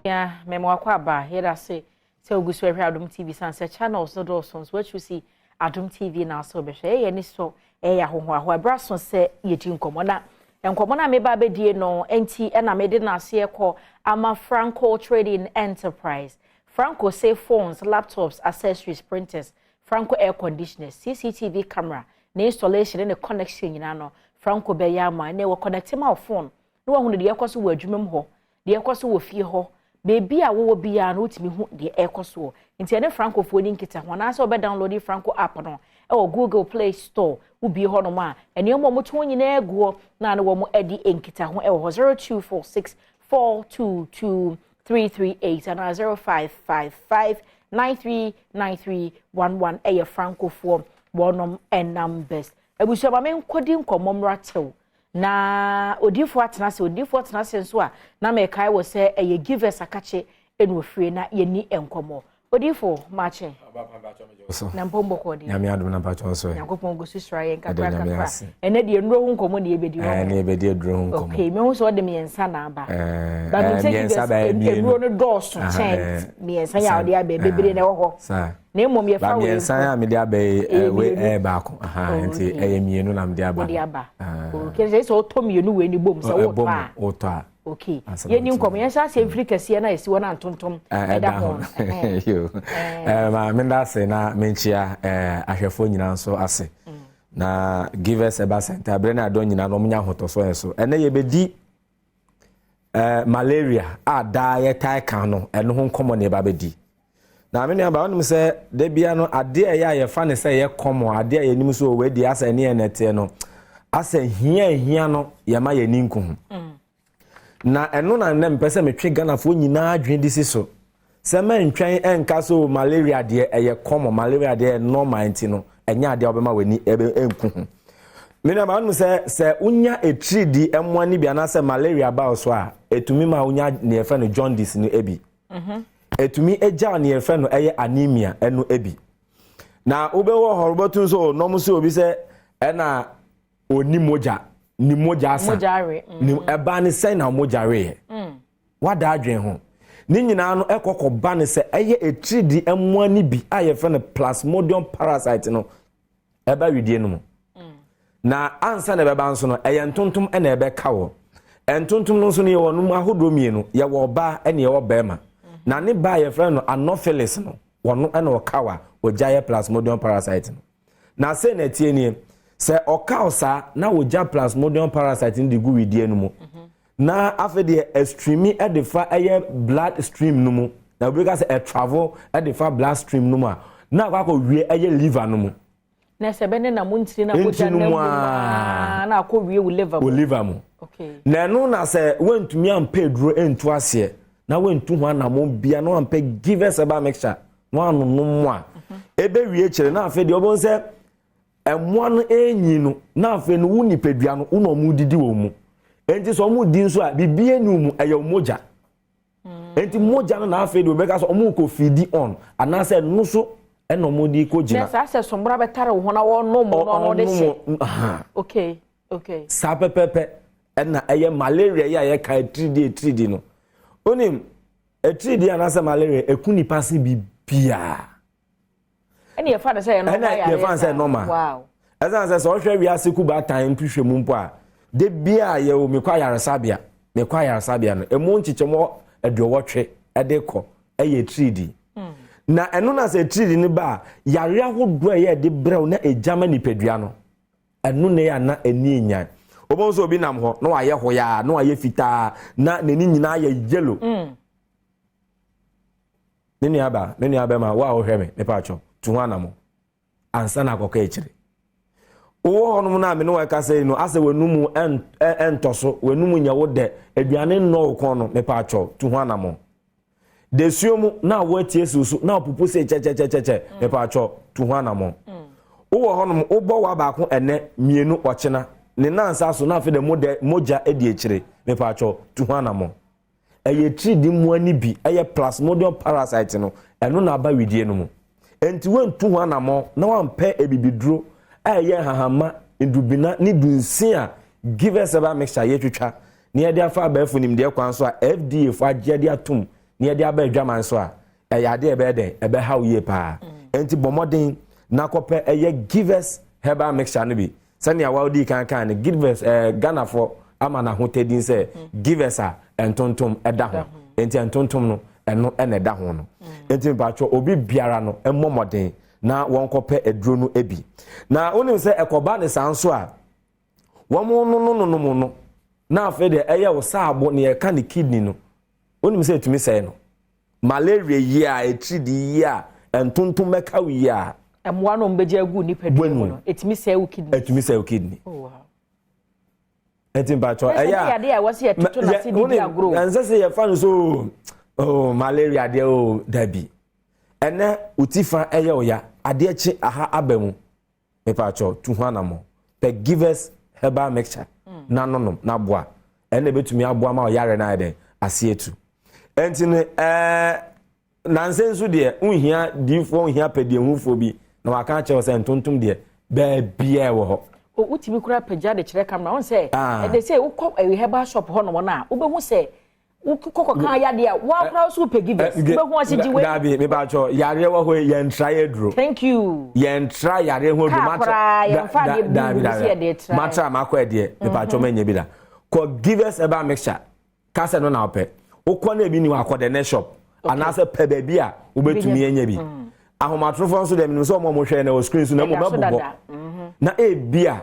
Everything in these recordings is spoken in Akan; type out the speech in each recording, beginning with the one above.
Yeah, memo kwaba here say ogusu ehwe Adom TV sanse channels no do so what you see Adom TV na so be hwe ni so ya hoho abraso se yeti nkomo na nkomo na me ba bedie no enti na me de na ase ekọ ama Franco Trading Enterprise. Franco say phones, laptops, accessories, printers, Franco air conditioners, CCTV camera, na installation and the connection nyina no Franco be ya ma na we connect my phone no wa hu de ekoso wo adwumem ho de ekoso wo fie ho baby a wo bia na otimi hu de ekoso nti ene Franco phone nkita ho na so be download Franco app no e Google Play Store wo bi ho no ma ene mo moto nyina eguo na na wo mo edi nkita ho e 0246422338 and 0555939311 e Franco for one and numbers ebusu ma men kodi nkomomratew na odifo atenase nso a na me kai wo se eye givers akache enu ofire na yeni enkomo odifo mache na mpombo kodi nyame adom na pacho so yakopon gosu sraye kakra ene de enro hu nkomo ne ebedi ho ne ebedi edro hu nkomo okay me hu so de miensa na aba ba me take enro no doso chen miensa ya ode abe bebere na ho sa na emom ye fa we miensa ya me de abe we baako enti mienu na me de aba okay so to mienu we ni bom se wo to a okay yeni nkomo yen sha se Africa sie na esi wona ntontom eda ho yo ma me nda se na menchia ahwefo nyina nso ase na give us a center abrena adon nyina no munya hotoso enso ene ye bedi malaria ada ye tai kan no eno ho nkomo ne ba bedi na me ne ba wonum se de bia no ade ya ye fa ne se ye komo ade ye nim so we di asa ne enete no asa hia no ye ma ye ninku na eno na ne mpese metwe Ghana fo nyina adwen disi so se man twen enka so malaria de eye common malaria de normal enti no enya ade obema wani enku me na ma no se unya etridi emwa ni bia na se malaria ba so a etumi ma unya ne efe no jaundice no ebi etumi eja ne efe no eye anemia eno ebi na obewo horobotun so no mo se obi se na oni moja ni moja asa ni eba ni say na moja re wada adwen ho ni nyina no ekokoba ni se eye etridi emwa ni bi aye fe no plasmodium parasite no eba widie no na ansa na beba nso no eye ntontom na ebe kawo entontom no nso ne ye wonu ahodo mienu ye wo ba na ye wo bema na ne ba ye fe no anopheles no wono na wo kawa ojaye plasmodium parasite no na se na tie ni se okausa na oja plasmodium parasite ndi gu widie no mu na afede extreme edifa eye blood stream no mu na we ka se a travel edifa blood stream no mu na akwa wie eye liver no mu na se bene na muntiri na moja na akwa wie wo liver mu okay na no na se wentumi ampe duro entu ase na wentu ho na mo bia no ampe give us about mixture no anu no mu a ebe wie kire na afede obon se emwa no enyi no na afa no wuni pedua no uno mu didi wo mu enti so mu di nso a bibie nu mu eye moja enti moja no na afa do be ka so mu ko feed on ana se no so eno mu di ko gina na sa sombra betare wo na wo no mu no de se okay sa pepepe na eye malaria ya ye ka 3D no onim 3D ana se malaria ekuni pase bibia ene ye fa de say no ye fa say normal wow ezan say so hwe wi ase ku ba tan pihwe mu mpo a de bia ye o mekwa yaresabia no emu nchichemo edwotwe edeko eye 3D na eno na say 3D ni ba yare ahodo ye de brew na ejama ni pedua no eno ne ya na eni enyan obonso obi nam ho na waye hoya na waye fita na neni nyina ye yellow neni aba ma wa ohwe me pacho tuwana mo ansa na akoko echire wo honum na me no wa ka say no ase wanumu entoso wanumu nyawo de aduane no kon no me pacho tuwana mo desuomu na wo tie susu na popo se che me pacho tuwana mo wo honum wo bo wa ba ko ene mienu ochena ne nansa so na fe de moja edi echire me pacho tuwana mo eye tridi mu ani bi eye plasmodium parasite no eno na aba widie no mu enti wentu ho anamo na wampe ebibiduro eye hahama ndubina ni dunsia give us about mixture ye twetwa ne ye dia fa ba afunim de kwan so a FDA fa agye de atum ne de aba adwaman so a yade ebe de ebe how ye pa enti bomodin na kope givers herbal mixture no bi sani awadi kan givers Ghana for ama na hotedin say givers a entontom eda ho enti entontom no eno eda ho no enti bacho obi biara no emmomodin na won kope eduro no ebi na onim say ekoba ne sanso a womo no na afa de wo saabo ne ka ne kidney no onim say tumi say no malaria yi a etri di yi a entontom meka wi a emwa no mbeje agu ni pedro no etimi say wo kidney oh wow etim bacho ya de wasi etutu na cd agro ense say ye fan so oh malaria de oh dabi ene utifa oya ade echi aha abamu me pacho tuhanamo the givers herbal mixture na nonom na boa ene betumi aboa ma oyare na ade asietu entine nansensu de unhia difo unhia pede hunfo bi na waka che se ntontom de ba bia wo ho o utimi kura pagya de kire camera won say they say ukọ herbal shop ho no na ubehu say ukọ kan ya de wa kura so pagivers ubehu asijiwe dabi me ba cho yare wo ho ye ntra ye duro thank you ye ntra yare ho duro dabi matra makọ de me ba cho manya bi da ko givers herbal mixture ka se no na ope ukọ na ebi ni wa akọ de ne shop anase pe ba bi a ubetumi enya bi ahomatrofo nso de me so mo hwe na o screen so na mo mabubo na ebia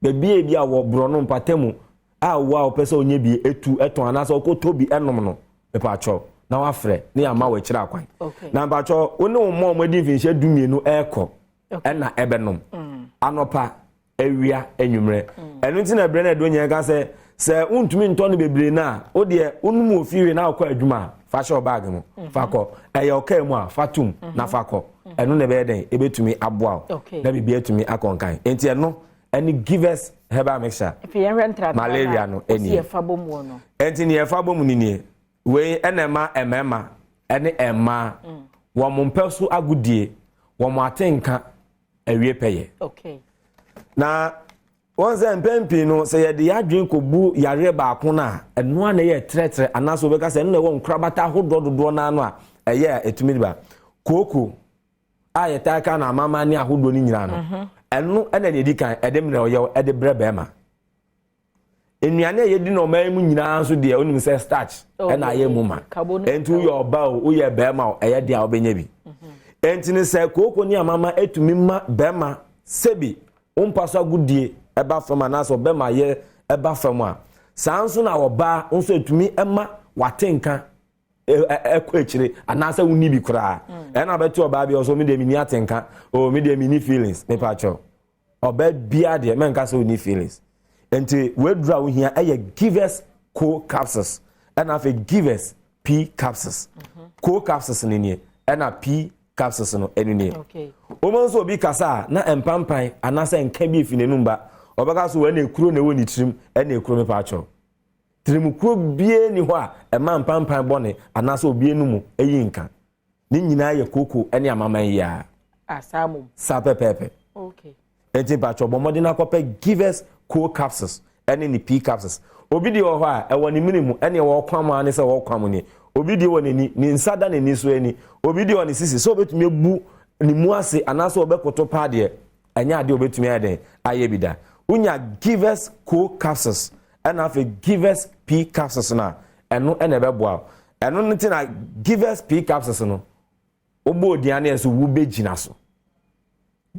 bebia wo brono mpatemu a wa opese onye bi eton anase okotobi enom no pepacho na wa frɛ ne ama wa kira akwan na mpacho one wo mo madi finhye dumienu eko na ebenom anopa ewia enwumre enu nti na bre na do nya ga se untumi nto no bebre na o de onum ofiri na akwa adwuma fa show bag mo fakọ okay mu a fatum na fakọ enu ne be den ebetumi aboa na bibia etumi akonkan enti eno any givers herbal mixture malaria no eni enti ne efa bom ni nie we enema emema ene emma wo mo mpeso agudie wo mo atenka awie peye na wonse mpempi no se ye de yadwen kobu yare ba ko na eno na ye tretre anaso be ka se eno won krabata hodododo na ano a eye etumi ba koko ayeta ka na mama ni ahodo ni nyina no eno ena ne dikan edem na oye ede brebe ma enuane ye di no ma mu nyina so de onim se starch ena ye mu ma entu yo ba o ye be ma eye de a obenya bi entini se koko ni mama etumi ma be ma sebi umpaso agudie eba fama na so be ma ye eba fama sanso na oba nso etumi ema watenka ekọ echire anasa wuni bi kura na beto oba bi oso me de mini atenka o me de mini feelings me pacho oba bia de men ka so wuni feelings enti we dra wo hia givers co capsules and have givers p capsules co capsules ni ni na p capsules no enu ni o mo so obi kasa na empampan anasa enka bi fi nenum ba obaka so we na ekuro na woni tirim na ekuro me pacho trimukro bie ni ho a ema mpampan bone anase obie nu mu eyinka ni nyina ye koko ene amaman ya asamu sapepepe okay enti pacho bomode na kope givers co capsules ene ni p capsules obi di ho a ewo ni minimu ene wo kwam ane se wo kwam ni obi di woni ni nsada ne ni so eni obi di woni sisi so betumi ebu ni mu ase anase obekoto pa de anya ade obetumi ade aye bida unya givers co capsules and have givers p capsules na eno ene beboa eno nti na givers p capsules no obo odiane eso wo begina so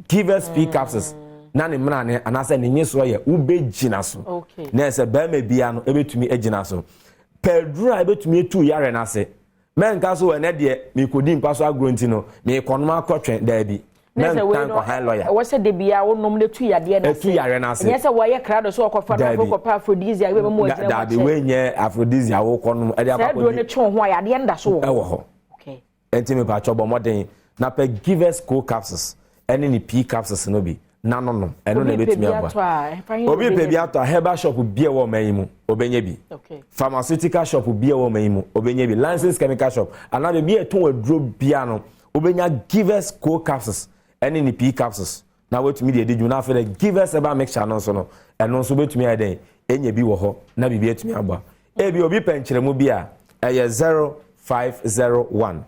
givers p capsules na ne mra ne anase ne nyeso ye wo begina so na ese ba ma bia no ebetumi agina so pedra ebetumi etu yare na se men ka so ene de me kodi mpa so agro nti no me kono akotwen da bi men kan ko high lawyer wo se de bia wo nom le tu yade na etu yare na se nyese wo ye krado so okofa na ko pa aphrodisia we mo agina da be we nye aphrodisia wo kono e de akako do ne twen ho yade nda so e wo ho okay enti me pa chobo modern na pe givers co capsules ene ni p capsules no bi na no no eno na betumi aba obi pe bia to herbal shop bia wo mayimu obenya bi okay pharmaceutical shop bia wo mayimu obenya bi licensed chemical shop ana be bia ton adro bia no obenya givers co capsules ene ni p capsules na wetumi de ediju na afere givers herbal mixture no so no eno so betumi ade enya bi wo ho na bibia etumi aba e bi obi penkyeremu bia eye 0501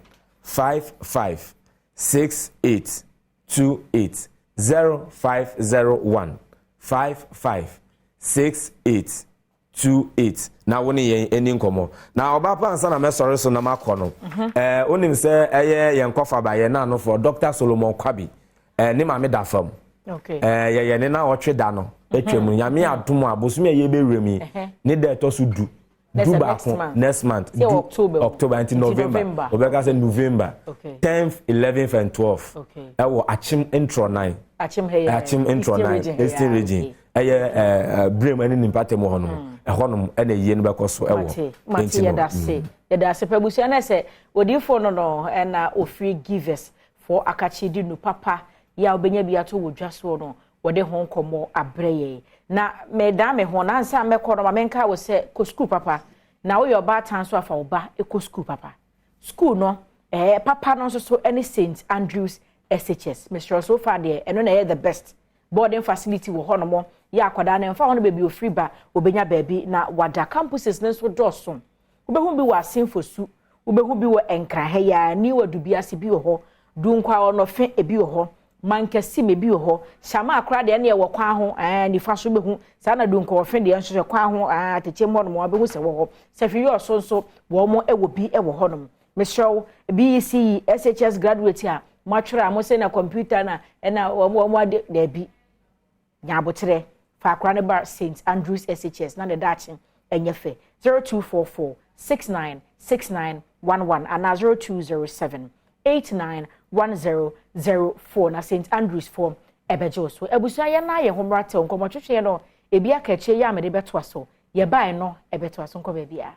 556828 0501 556828 na woni yen eni nkomo na oba pansa na mesore so na makono onim se eye yen kofa ba ye na no for Dr. Solomon Kwabi ni ma me da fam okay ye ne na otwe da no etwemu nyame adom abosom ye bewremi ni da to so du next month October until November obeka say November 10th 11th and 12th ewo achim intro 9 achim intro 9 Eastern region brem ani nimpatem honom honom ene yie no bekoso ewo mate yeda se pabusia na se odifo no na ofri givers for akachidi no papa ya obenya biato wodwaso no wode hon komo abreye na me ho na nsa mekoro ma menka wo se ko school papa na wo your ba tan so afa wo ba e ko school papa school no papa no so any St Andrews SHS Mr. so far there eno na the best boarding facility wo hono ya akwada na mfa hono baby ofri ba obenya baby na wada campuses ne so doso obehu bi wa Sinfosu obehu bi wo Enkrahe ya ni wadubi ase bi wo ho dunkwa ono fe ebi wo ho mankasi me bi wo ho shama akra de ne wo kwa ho nifa so behu sa na dunkwa wo fe de nso kwa ho ateche mo no mo behu se wo ho se fi yo so wo mo ewo bi ewo ho no mesro BEC SHS graduate a matwra mo se na computer na wo de bi nyabotre fa akra ne bar St Andrews SHS na ne dachi enyefe 0244 696911 and 0207 891004 na St Andrews form ebejo so ebusu aye na ye homrate nkomo twetwe no ebi akache ya me de beto aso ye bai no ebeto aso nko ba bia